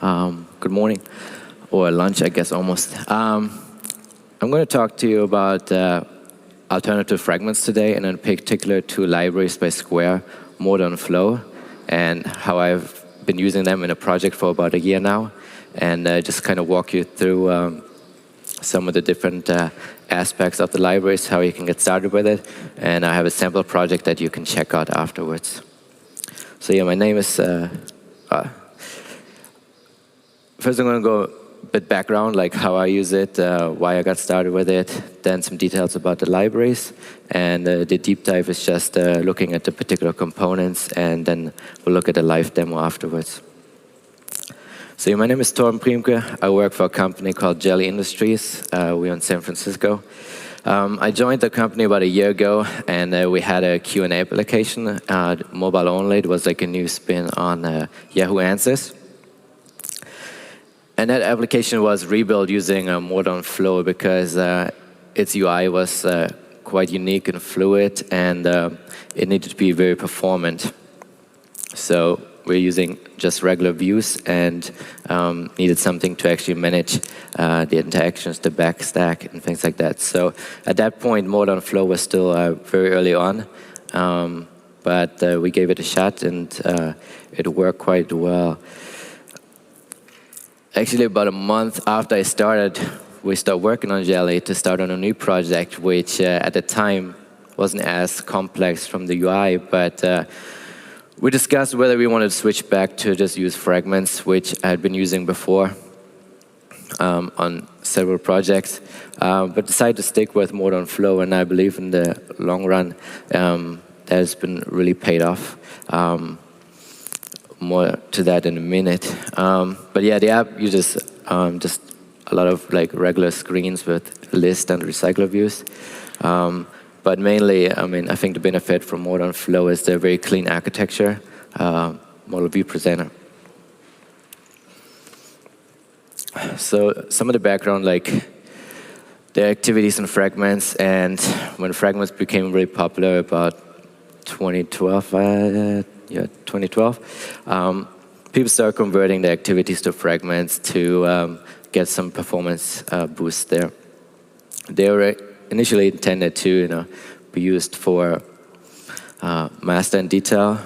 Good morning, or lunch, I guess, almost. I'm going to talk to you about alternative fragments today, and in particular two libraries by Square, Mortar Flow, and how I've been using them in a project for about a year now, and just kind of walk you through some of the different aspects of the libraries, how you can get started with it, and I have a sample project that you can check out afterwards. So yeah, my name is... First, I'm going to go a bit background, like how I use it, why I got started with it, then some details about the libraries, and the deep dive is just looking at the particular components, and then we'll look at a live demo afterwards. So my name is Thorben Primke. I work for a company called Jelly Industries. We're in San Francisco. I joined the company about a year ago, and we had a Q&A application, mobile only. It was like a new spin on Yahoo Answers. And that application was rebuilt using Mortar Flow because its UI was quite unique and fluid, and it needed to be very performant. So we're using just regular views and needed something to actually manage the interactions, the backstack, and things like that. So at that point, Mortar Flow was still very early on, but we gave it a shot, and it worked quite well. Actually, about a month after I started, we started working on Jelly to start on a new project, which at the time wasn't as complex from the UI, but we discussed whether we wanted to switch back to just use fragments, which I had been using before on several projects, but decided to stick with Mortar Flow, and I believe in the long run that has been really paid off. More to that in a minute. But yeah, the app uses just a lot of like regular screens with list and recycler views. But mainly, I mean, I think the benefit from Mortar Flow is the very clean architecture, model view presenter. So some of the background, like the activities in fragments, and when fragments became really popular about 2012, people started converting the activities to fragments to get some performance boost there. They were initially intended to, be used for master and detail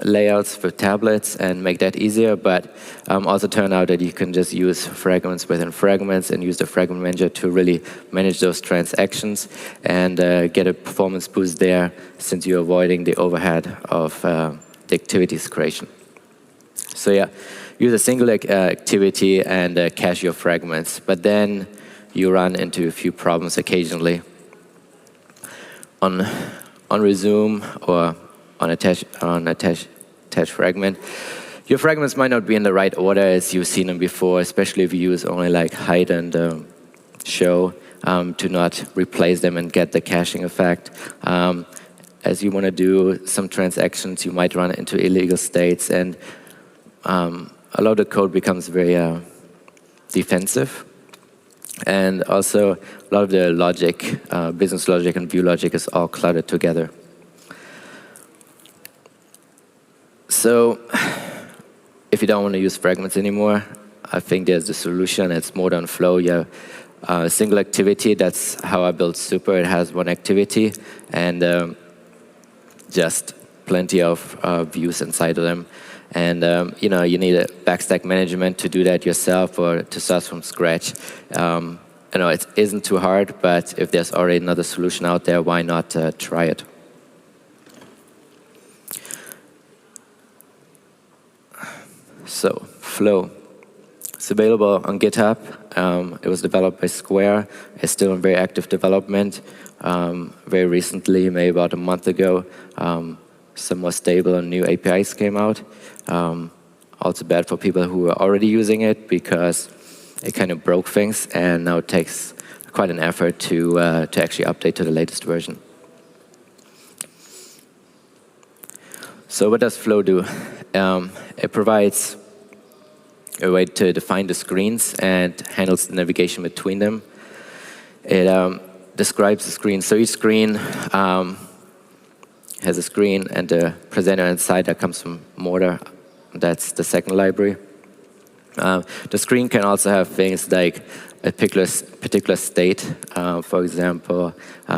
layouts for tablets and make that easier, but also turned out that you can just use fragments within fragments and use the FragmentManager to really manage those transactions and get a performance boost there, since you're avoiding the overhead of the activities creation. So yeah, use a single activity and cache your fragments, but then you run into a few problems occasionally. On resume or on attach fragment, your fragments might not be in the right order as you've seen them before, especially if you use only like hide and show to not replace them and get the caching effect. As you want to do some transactions, you might run into illegal states, and a lot of the code becomes very defensive. And also, a lot of the logic, business logic and view logic is all cluttered together. So, if you don't want to use fragments anymore, I think there's the solution. It's Mortar Flow. You have a single activity. That's how I built Super. It has one activity and just plenty of views inside of them. And you need a backstack management to do that yourself or to start from scratch. It isn't too hard, but if there's already another solution out there, why not try it? So, Flow. It's available on GitHub. It was developed by Square. It's still in very active development. Very recently, maybe about a month ago, some more stable and new APIs came out. Also bad for people who are already using it because it kind of broke things, and now it takes quite an effort to actually update to the latest version. So what does Flow do? It provides a way to define the screens and handles the navigation between them. It describes the screen. So each screen has a screen and a presenter inside that comes from Mortar. That's the second library. The screen can also have things like a particular state. For example,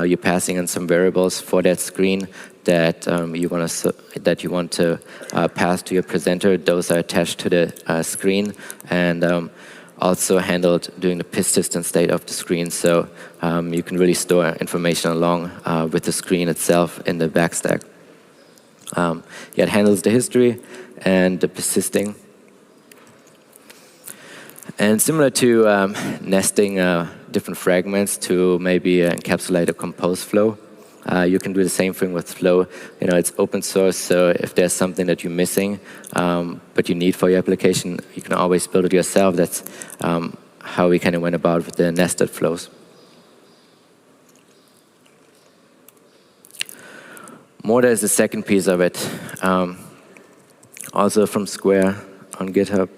you're passing in some variables for that screen that you want to pass to your presenter. Those are attached to the screen and also handled during the persistent state of the screen. So you can really store information along with the screen itself in the backstack. It handles the history and the persisting. And similar to nesting different fragments to maybe encapsulate a compose flow, you can do the same thing with Flow. It's open source, so if there's something that you're missing, but you need for your application, you can always build it yourself. That's how we kind of went about with the nested flows. Mortar is the second piece of it, also from Square on GitHub.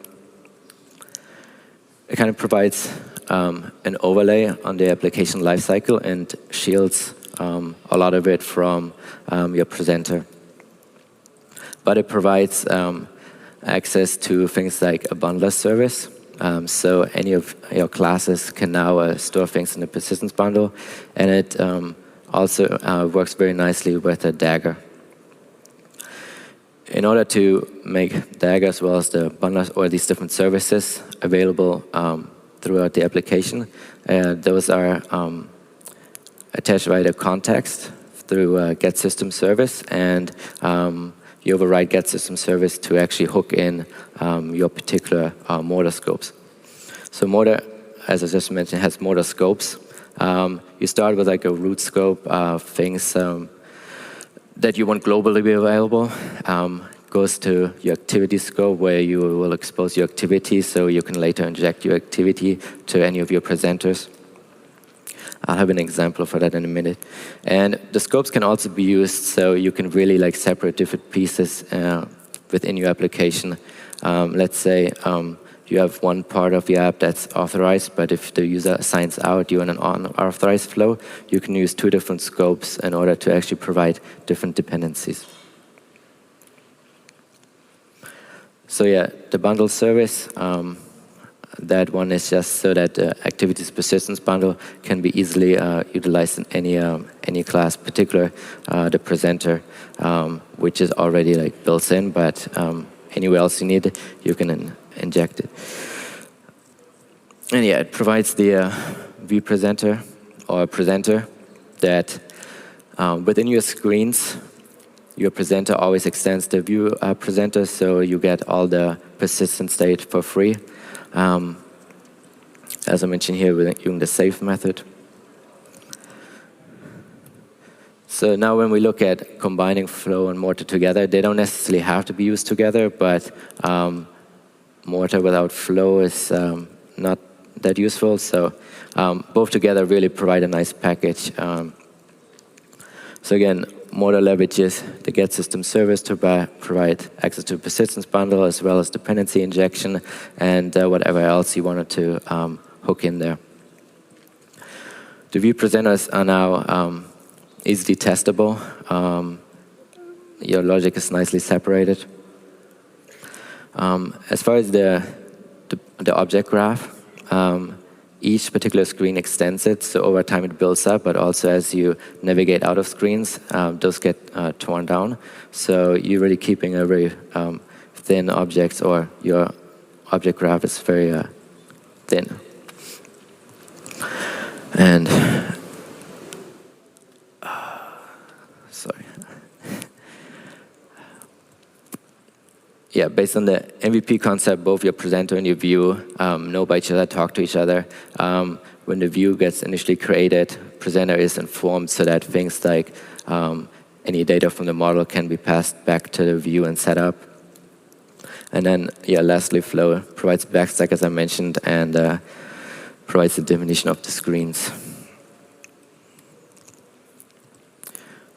It kind of provides an overlay on the application lifecycle and shields a lot of it from your presenter. But it provides access to things like a bundler service. So any of your classes can now store things in the persistence bundle. And it also works very nicely with a Dagger. In order to make Dagger as well as the bundlers or these different services available throughout the application, those are attached via the context through get system service, and you override get system service to actually hook in your particular Mortar scopes. So Mortar, as I just mentioned, has Mortar scopes. You start with like a root scope of things that you want globally to be available. Goes to your activity scope where you will expose your activity so you can later inject your activity to any of your presenters. I'll have an example for that in a minute. And the scopes can also be used so you can really like separate different pieces within your application. Let's say you have one part of the app that's authorized, but if the user assigns out you in an unauthorized flow, you can use two different scopes in order to actually provide different dependencies. So yeah, the bundle service, that one is just so that the activities persistence bundle can be easily utilized in any class, particular the presenter, which is already like built in, but anywhere else you need it, you can inject it. And yeah, it provides the view presenter or presenter that within your screens, your presenter always extends the view presenter, so you get all the persistent state for free. As I mentioned here, we're using the save method. So now when we look at combining Flow and Mortar together, they don't necessarily have to be used together, but Mortar without Flow is not that useful. So both together really provide a nice package. So again, Mortar leverages the get system service to provide access to persistence bundle as well as dependency injection and whatever else you wanted to hook in there. The view presenters are now easily testable. Your logic is nicely separated. As far as the object graph, each particular screen extends it, so over time it builds up, but also as you navigate out of screens, those get torn down. So you're really keeping a very thin objects, or your object graph is very thin. And, sorry. Yeah, based on the MVP concept, both your presenter and your view know by each other, talk to each other. When the view gets initially created, presenter is informed so that things like any data from the model can be passed back to the view and set up. And then, yeah, lastly, Flow provides backstack, as I mentioned, and provides the definition of the screens.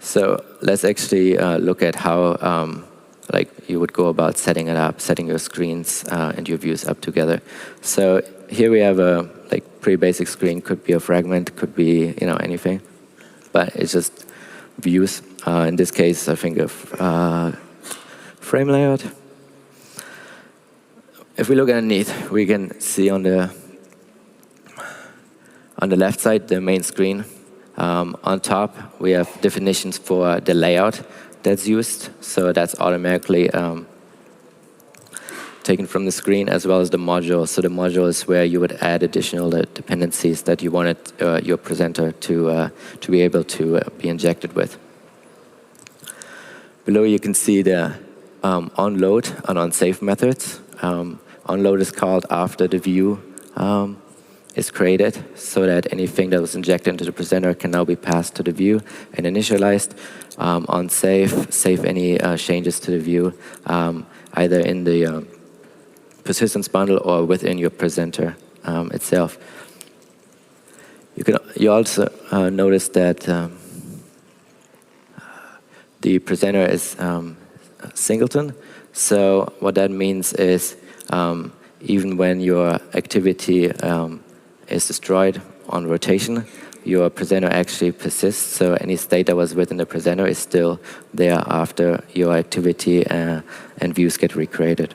So let's actually look at how like you would go about setting it up, setting your screens and your views up together. So here we have a like pretty basic screen. Could be a fragment, could be anything, but it's just views. In this case, I think of frame layout. if we look underneath, we can see on the left side the main screen. On top, we have definitions for the layout that's used. So that's automatically taken from the screen, as well as the module. So the module is where you would add additional dependencies that you wanted your presenter to be able to be injected with. Below you can see the onload and onsave methods. Onload is called after the view is created, so that anything that was injected into the presenter can now be passed to the view and initialized. Onsave, save any changes to the view, either in the persistence bundle or within your presenter itself. You also notice that the presenter is singleton. So what that means is even when your activity is destroyed on rotation, your presenter actually persists. So any state that was within the presenter is still there after your activity and views get recreated.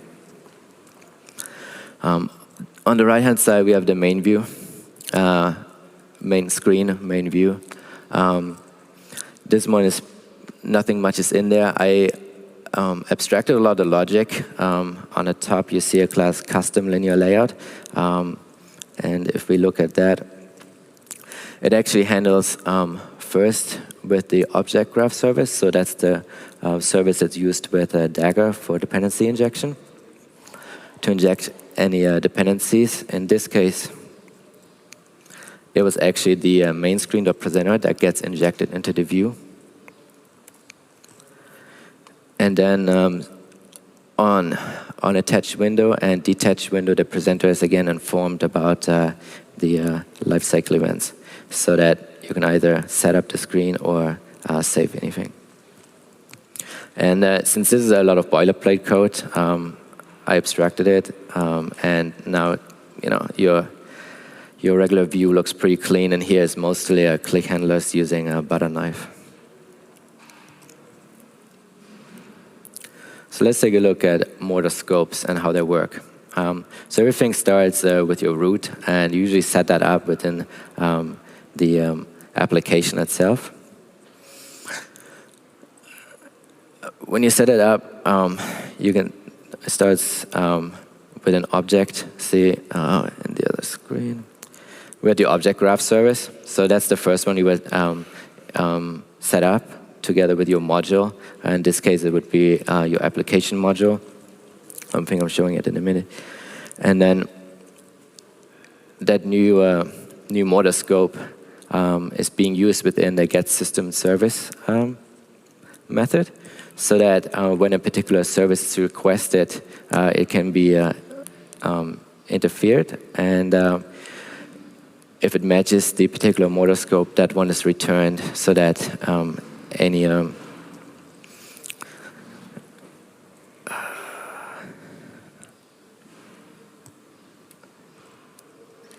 On the right-hand side, we have the main view, main screen, main view. This one is nothing much is in there. I abstracted a lot of the logic. On the top, you see a class custom linear layout. And if we look at that, it actually handles first with the object graph service. So that's the service that's used with Dagger for dependency injection to inject any dependencies. In this case, it was actually the main screen presenter that gets injected into the view. And then on attached window and detached window, the presenter is again informed about the lifecycle events, so that you can either set up the screen or save anything. And since this is a lot of boilerplate code, I abstracted it, and now your regular view looks pretty clean. And here is mostly click handlers using a butter knife. So let's take a look at Mortar scopes and how they work. So everything starts with your root, and you usually set that up within the application itself. When you set it up, you can start with an object. See in the other screen, we have the object graph service. So that's the first one you would set up together with your module. In this case, it would be your application module. I think I'm showing it in a minute. And then that new Mortar scope is being used within the get system service method, so that when a particular service is requested, it can be interfered. And if it matches the particular Mortar scope, that one is returned, so that any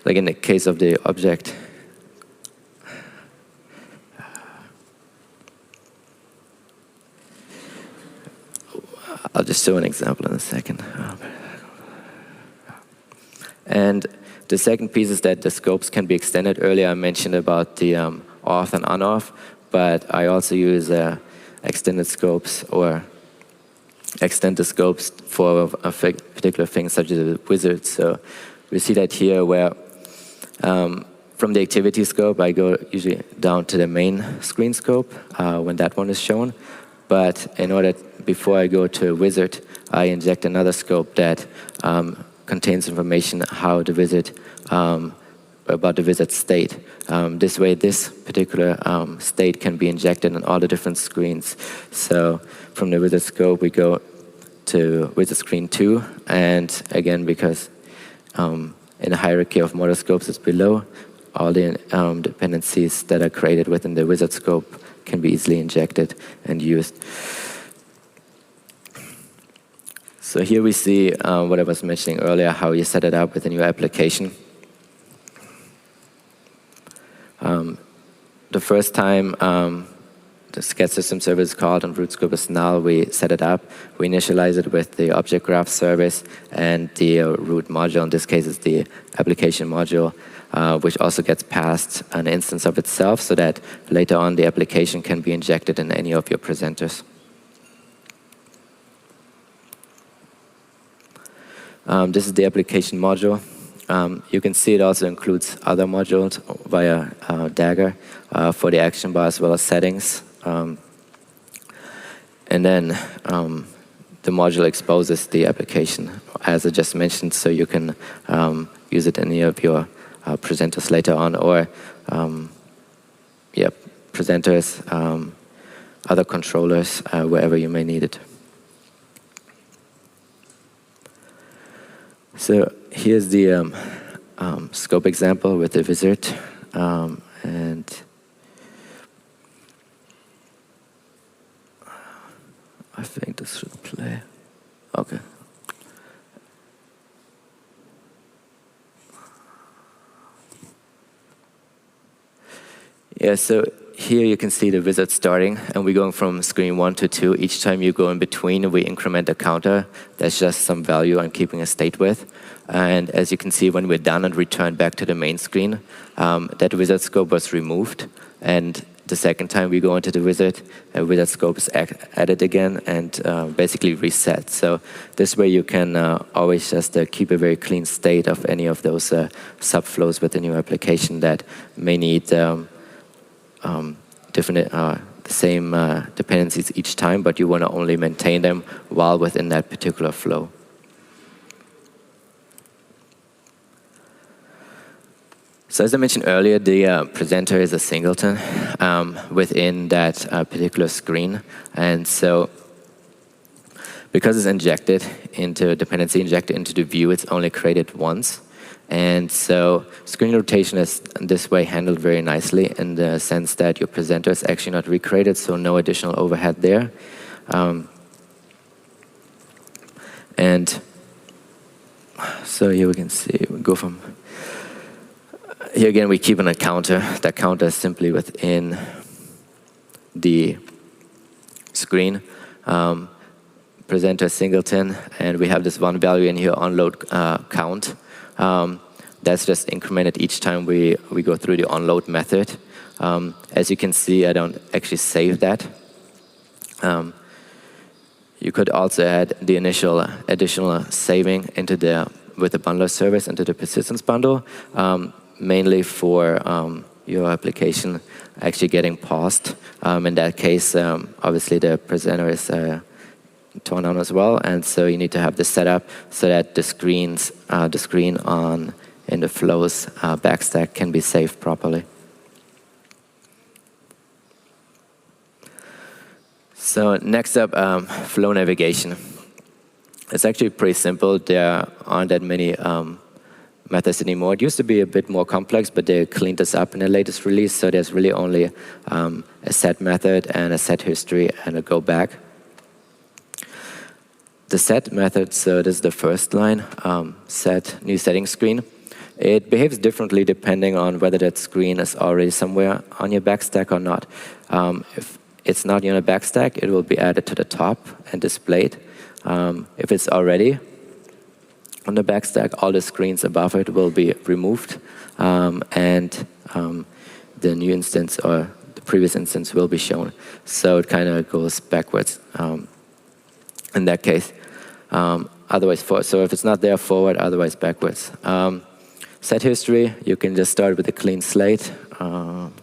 like in the case of the object, I'll just show an example in a second. And the second piece is that the scopes can be extended. Earlier I mentioned about the auth and unauth, but I also use extended scopes or extend the scopes for a particular thing, such as a wizard. So we see that here where from the activity scope, I go usually down to the main screen scope when that one is shown. But in order, before I go to a wizard, I inject another scope that contains information how the wizard, about the wizard state. This way, this particular state can be injected on all the different screens. So from the wizard scope, we go to wizard screen 2. And again, because in the hierarchy of Mortar scopes, it's below, all the dependencies that are created within the wizard scope can be easily injected and used. So here we see what I was mentioning earlier, how you set it up within your application. The first time the get system service is called and root scope is null. We set it up. We initialize it with the object graph service and the root module. In this case, it's the application module, which also gets passed an instance of itself so that later on the application can be injected in any of your presenters. This is the application module. You can see it also includes other modules via Dagger for the action bar as well as settings. And then the module exposes the application, as I just mentioned, so you can use it in any of your presenters later on, or presenters, other controllers, wherever you may need it. So here's the scope example with the wizard, and I think this should play. Okay. Yeah, so here you can see the wizard starting, and we're going from screen 1 to 2. Each time you go in between, we increment the counter. That's just some value I'm keeping a state with. And as you can see, when we're done and return back to the main screen, that wizard scope was removed. And the second time we go into the wizard scope is added again and basically reset. So this way you can always just keep a very clean state of any of those subflows within your application that may need different, the same dependencies each time, but you want to only maintain them while within that particular flow. So as I mentioned earlier, the presenter is a singleton within that particular screen. And so because it's injected into dependency, injected into the view, it's only created once. And so screen rotation is this way handled very nicely in the sense that your presenter is actually not recreated, so no additional overhead there. And so here we can see, we go from, here again we keep a counter. That counter is simply within the screen. Presenter singleton, and we have this one value in here, onload count. That's just incremented each time we go through the onload method. As you can see, I don't actually save that. You could also add the initial additional saving into with the bundler service into the persistence bundle, mainly for your application actually getting paused. In that case, obviously the presenter is torn down as well, and so you need to have this set up so that the screen on in the flows backstack can be saved properly. So next up, flow navigation. It's actually pretty simple. There aren't that many methods anymore. It used to be a bit more complex, but they cleaned this up in the latest release. So there's really only a set method and a set history and a go back. The set method, so this is the first line, set new settings screen. It behaves differently depending on whether that screen is already somewhere on your backstack or not. If it's not on a backstack, it will be added to the top and displayed. If it's already on the backstack, all the screens above it will be removed, and the new instance or the previous instance will be shown. So it kind of goes backwards in that case. Otherwise, so if it's not there, forward, otherwise backwards. Set history, you can just start with a clean slate and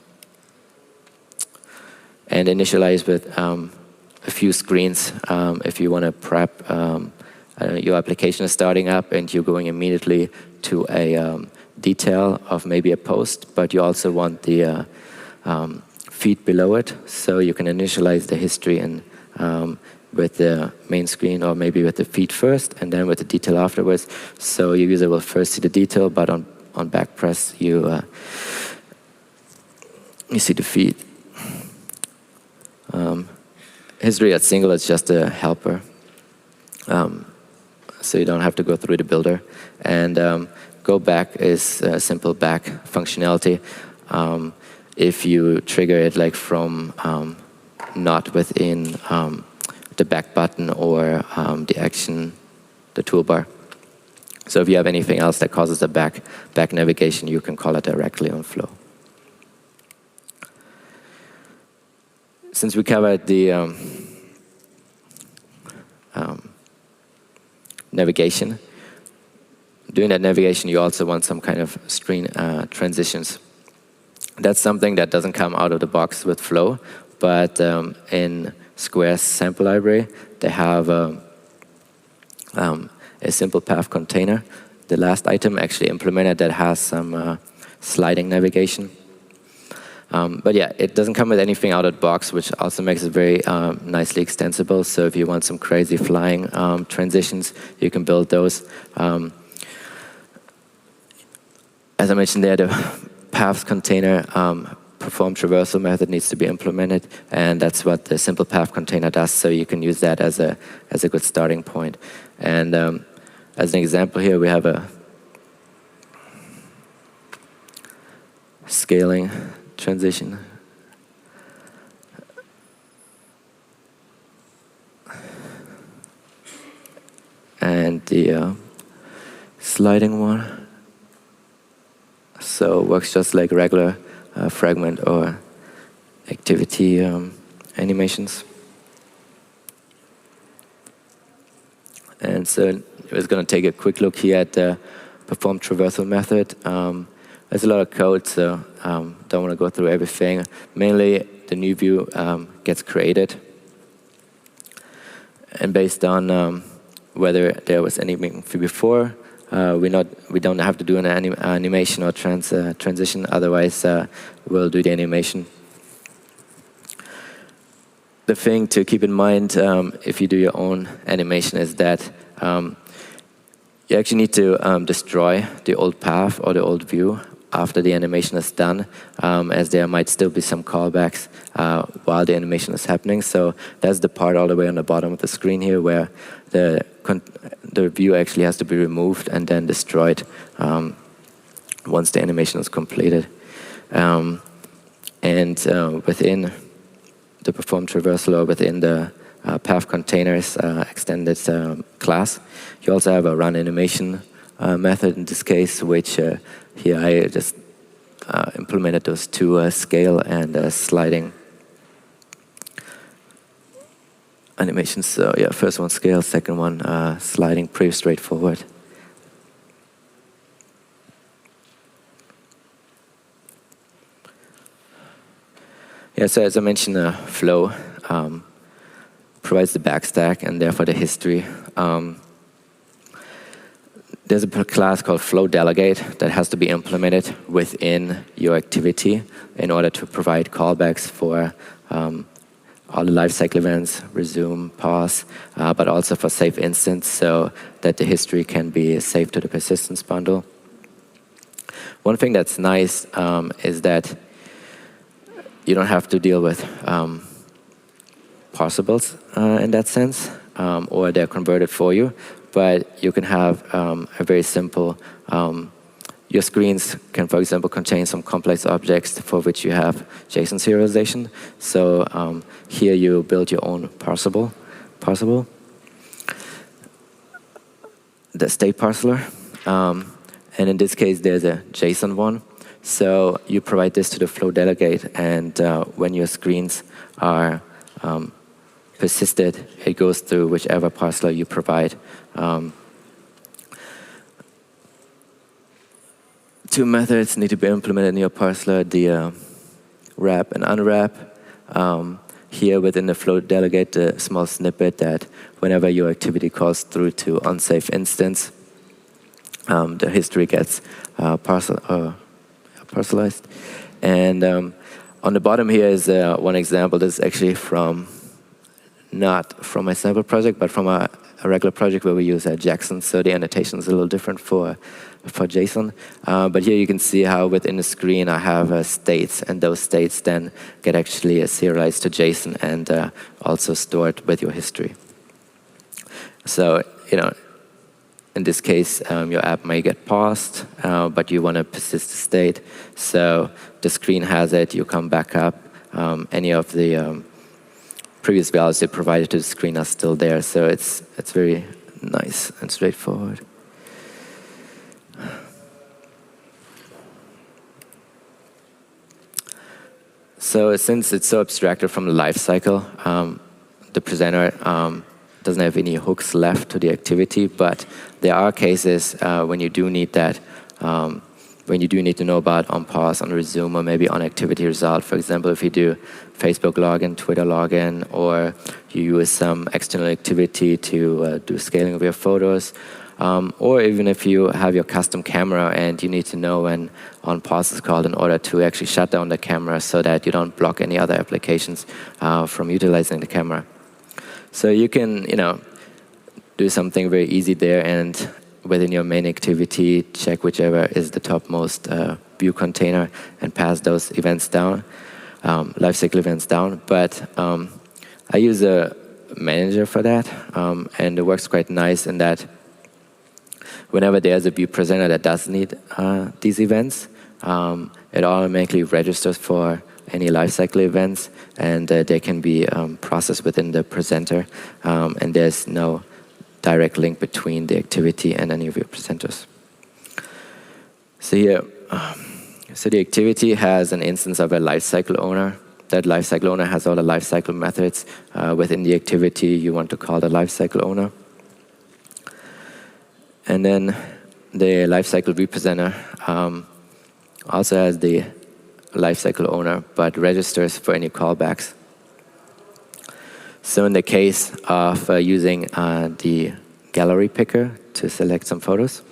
initialize with a few screens if you want to prep your application is starting up and you're going immediately to a detail of maybe a post, but you also want the feed below it, so you can initialize the history and with the main screen, or maybe with the feed first, and then with the detail afterwards. So your user will first see the detail, but on back press, you see the feed. History at single is just a helper, so you don't have to go through the builder. And go back is a simple back functionality. If you trigger it like from not within the back button or the action, the toolbar. So if you have anything else that causes the back navigation, you can call it directly on Flow. Since we covered the navigation, doing that navigation, you also want some kind of screen transitions. That's something that doesn't come out of the box with Flow, but in Square's sample library, they have a simple path container. The last item actually implemented that has some sliding navigation. But yeah, it doesn't come with anything out of the box, which also makes it very nicely extensible. So if you want some crazy flying transitions, you can build those. As I mentioned there, the paths container perform traversal method needs to be implemented, and that's what the simple path container does. So you can use that as a good starting point. And as an example here, we have a scaling transition. And the sliding one. So it works just like regular fragment or activity animations. And so we're going to take a quick look here at the perform traversal method. There's a lot of code, so don't want to go through everything. Mainly, the new view gets created. And based on whether there was anything before, we don't have to do an animation or transition. Otherwise, we'll do the animation. The thing to keep in mind if you do your own animation is that you actually need to destroy the old path or the old view after the animation is done, as there might still be some callbacks while the animation is happening. So that's the part all the way on the bottom of the screen here where the view actually has to be removed and then destroyed once the animation is completed. And within the perform traversal or within the path containers extended class, you also have a run animation method in this case, which here I just implemented those two scale and sliding animations. So yeah, first one scale, second one sliding, pretty straightforward. Yeah, so as I mentioned, Flow provides the backstack and therefore the history. There's a class called Flow Delegate that has to be implemented within your activity in order to provide callbacks for all the lifecycle events, resume, pause, but also for save instance so that the history can be saved to the persistence bundle. One thing that's nice is that you don't have to deal with parsables in that sense, or they're converted for you. But you can have a very simple, your screens can, for example, contain some complex objects for which you have JSON serialization. So here you build your own parsable, the state parser. And in this case, there's a JSON one. So you provide this to the Flow Delegate, and when your screens are persisted, it goes through whichever parser you provide. Two methods need to be implemented in your parser, the wrap and unwrap. Here within the Flow Delegate, the small snippet that whenever your activity calls through to unsafe instance, the history gets parcelized. And on the bottom here is one example. This is actually not from my sample project, but from a regular project where we use Jackson. So the annotation is a little different for JSON. But here you can see how within the screen I have states, and those states then get actually serialized to JSON and also stored with your history. So, in this case, your app may get paused, but you want to persist the state. So the screen has it, you come back up. Any of the previous values they provided to the screen are still there. So it's very nice and straightforward. So since it's so abstracted from the lifecycle, the presenter doesn't have any hooks left to the activity, but there are cases when you do need that, when you do need to know about on pause, on resume, or maybe on activity result. For example, if you do Facebook login, Twitter login, or you use some external activity to do scaling of your photos, or even if you have your custom camera and you need to know when on pause is called in order to actually shut down the camera so that you don't block any other applications from utilizing the camera. So you can, do something very easy there, and within your main activity, check whichever is the topmost view container and pass those events down, lifecycle events down. But I use a manager for that, and it works quite nice in that whenever there's a view presenter that does need these events, it automatically registers for any lifecycle events, and they can be processed within the presenter, and there's no direct link between the activity and any of your presenters. So here, so the activity has an instance of a lifecycle owner. That lifecycle owner has all the lifecycle methods within the activity you want to call the lifecycle owner. And then the lifecycle view presenter also has the lifecycle owner, but registers for any callbacks. So in the case of using the gallery picker to select some photos,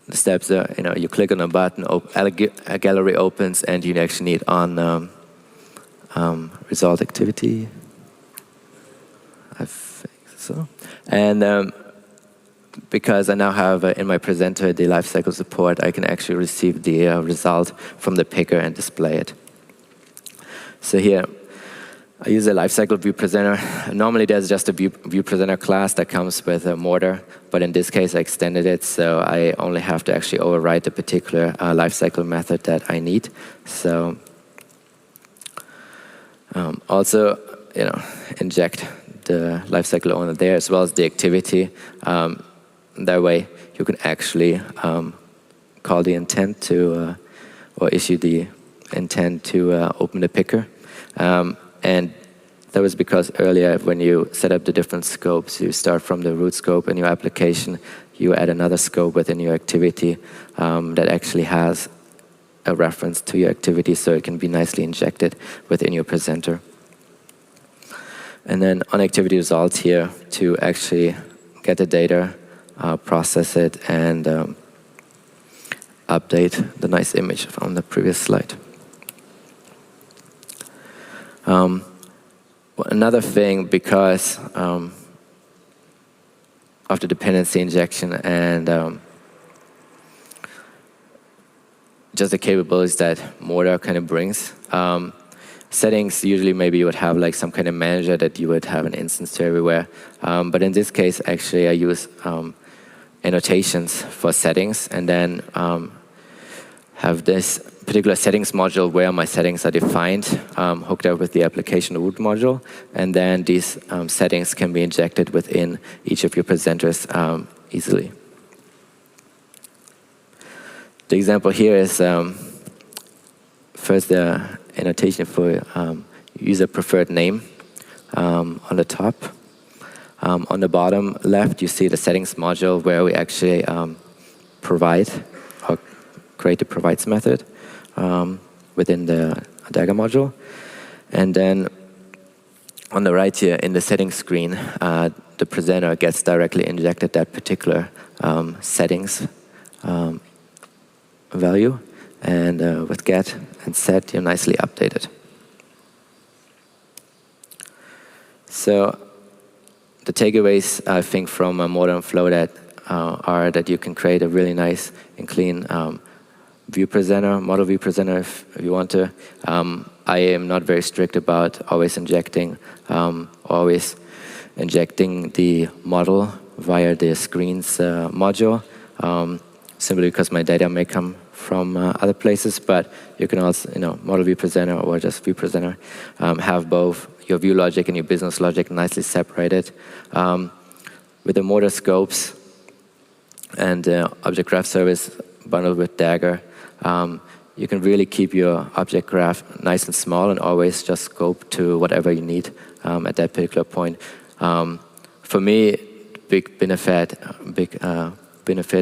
the steps are, you click on a button, a gallery opens, and you actually need on result activity. I think so. And because I now have in my presenter the lifecycle support, I can actually receive the result from the picker and display it. So here, I use a lifecycle view presenter. Normally, there's just a view presenter class that comes with a Mortar, but in this case, I extended it, so I only have to actually override the particular lifecycle method that I need. So also, inject the lifecycle owner there as well as the activity. That way, you can actually call the intent to, or issue the intent to open the picker. And that was because earlier, when you set up the different scopes, you start from the root scope in your application, you add another scope within your activity that actually has a reference to your activity, so it can be nicely injected within your presenter. And then on activity results here, to actually get the data, process it, and update the nice image from the previous slide. Another thing, because of the dependency injection and just the capabilities that Mortar kind of brings, settings usually maybe you would have like some kind of manager that you would have an instance to everywhere. But in this case, actually, I use annotations for settings, and then have this particular settings module where my settings are defined, hooked up with the application root module, and then these settings can be injected within each of your presenters easily. The example here is first the annotation for user preferred name on the top. On the bottom left, you see the settings module where we actually provide or create the provides method within the Dagger module. And then on the right here in the settings screen, the presenter gets directly injected that particular settings value. And with get and set, you're nicely updated. So the takeaways, I think, from Mortar Flow are that you can create a really nice and clean view presenter, model view presenter if you want to. I am not very strict about always injecting the model via the screens module, simply because my data may come from other places, but you can also, Model View Presenter or just View Presenter, have both your view logic and your business logic nicely separated. With the Mortar scopes and object graph service bundled with Dagger, you can really keep your object graph nice and small and always just scope to whatever you need at that particular point. For me, big benefit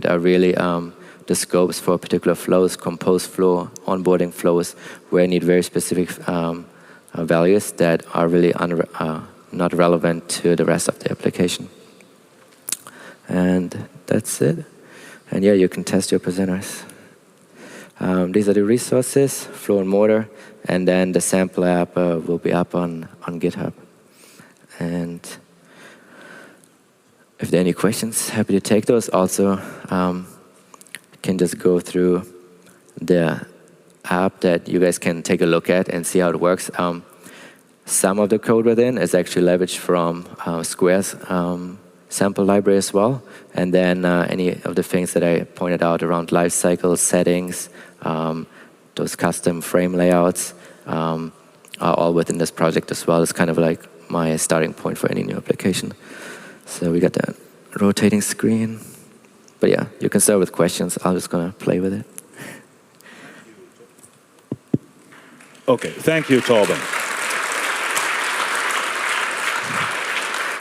are really the scopes for particular flows, compose flow, onboarding flows, where I need very specific values that are really not relevant to the rest of the application. And that's it. And yeah, you can test your presenters. These are the resources, Flow and Mortar, and then the sample app will be up on GitHub. And if there are any questions, happy to take those. Also, can just go through the app that you guys can take a look at and see how it works. Some of the code within is actually leveraged from Square's sample library as well. And then any of the things that I pointed out around lifecycle settings, those custom frame layouts are all within this project as well. It's kind of like my starting point for any new application. So we got that rotating screen. But yeah, you can start with questions. I'm just going to play with it. Okay, thank you, Thorben.